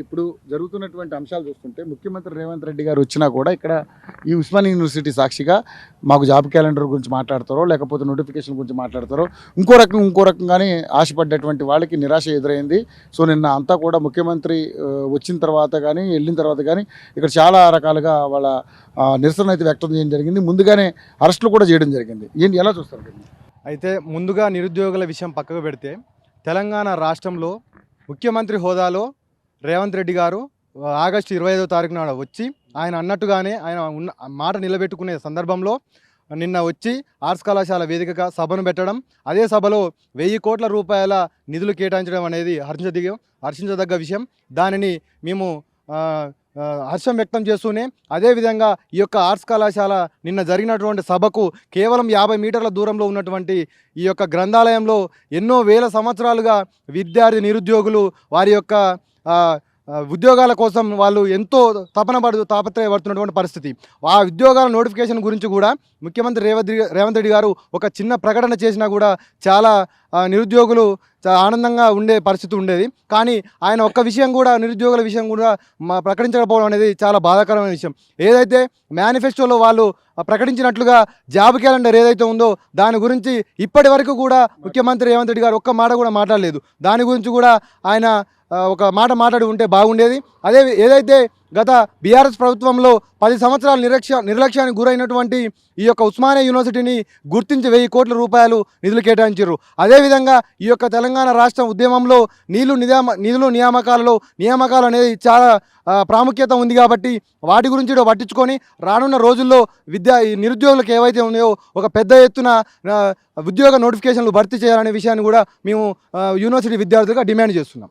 ఇప్పుడు జరుగుతున్నటువంటి అంశాలు చూస్తుంటే ముఖ్యమంత్రి రేవంత్ రెడ్డి గారు వచ్చినా కూడా ఇక్కడ ఈ ఉస్మానియా యూనివర్సిటీ సాక్షిగా మాకు జాబ్ క్యాలెండర్ గురించి మాట్లాడతారో లేకపోతే నోటిఫికేషన్ గురించి మాట్లాడతారో ఇంకో రకంగానే ఆశపడ్డటువంటి వాళ్ళకి నిరాశ ఎదురైంది. సో నిన్న అంతా కూడా ముఖ్యమంత్రి వచ్చిన తర్వాత కానీ వెళ్ళిన తర్వాత కానీ ఇక్కడ చాలా రకాలుగా వాళ్ళ నిరసన అయితే వ్యక్తం చేయడం జరిగింది. ముందుగానే అరెస్టులు కూడా చేయడం జరిగింది. ఏంటి ఎలా చూస్తారు? అయితే ముందుగా నిరుద్యోగుల విషయం పక్కకు పెడితే తెలంగాణ రాష్ట్రంలో ముఖ్యమంత్రి హోదాలో రేవంత్ రెడ్డి గారు ఆగస్టు 25వ తారీఖు నాడు వచ్చి ఆయన అన్నట్టుగానే ఆయన ఉన్న మాట నిలబెట్టుకునే సందర్భంలో నిన్న వచ్చి ఆర్ట్స్ కళాశాల వేదికగా సభను పెట్టడం, అదే సభలో 1000 కోట్ల రూపాయల నిధులు కేటాయించడం అనేది హర్షించదగ్గ విషయం. దానిని మేము హర్షం వ్యక్తం చేస్తూనే అదేవిధంగా ఈ యొక్క ఆర్ట్స్ కళాశాల నిన్న జరిగినటువంటి సభకు కేవలం 50 మీటర్ల దూరంలో ఉన్నటువంటి ఈ యొక్క గ్రంథాలయంలో ఎన్నో వేల సంవత్సరాలుగా విద్యార్థి నిరుద్యోగులు వారి యొక్క ఉద్యోగాల కోసం వాళ్ళు ఎంతో తాపత్రయపడుతున్నటువంటి పరిస్థితి. ఆ ఉద్యోగాల నోటిఫికేషన్ గురించి కూడా ముఖ్యమంత్రి రేవంత్ రెడ్డి గారు ఒక చిన్న ప్రకటన చేసినా కూడా చాలా నిరుద్యోగులు ఆనందంగా ఉండే పరిస్థితి ఉండేది. కానీ ఆయన ఒక్క విషయం కూడా నిరుద్యోగుల విషయం కూడా ప్రకటించకపోవడం అనేది చాలా బాధాకరమైన విషయం. ఏదైతే మేనిఫెస్టోలో వాళ్ళు ప్రకటించినట్లుగా జాబ్ క్యాలెండర్ ఏదైతే ఉందో దాని గురించి ఇప్పటి వరకు కూడా ముఖ్యమంత్రి రేవంత్ రెడ్డి గారు ఒక్క మాట కూడా మాట్లాడలేదు. దాని గురించి కూడా ఆయన ఒక మాట మాట్లాడి ఉంటే బాగుండేది. ఏదైతే గత బీఆర్ఎస్ ప్రభుత్వంలో 10 సంవత్సరాల నిర్లక్ష్యానికి గురైనటువంటి ఈ యొక్క ఉస్మానియా యూనివర్సిటీని గుర్తించి 1000 కోట్ల రూపాయలు నిధులు కేటాయించారు. అదేవిధంగా ఈ యొక్క తెలంగాణ రాష్ట్ర ఉద్యమంలో నిధులు నియామకాలు అనేది చాలా ప్రాముఖ్యత ఉంది కాబట్టి వాటి గురించి కూడా పట్టించుకొని రానున్న రోజుల్లో నిరుద్యోగులకు ఏవైతే ఉన్నాయో ఒక పెద్ద ఎత్తున ఉద్యోగ నోటిఫికేషన్లు భర్తీ చేయాలనే విషయాన్ని కూడా మేము యూనివర్సిటీ విద్యార్థులుగా డిమాండ్ చేస్తున్నాం.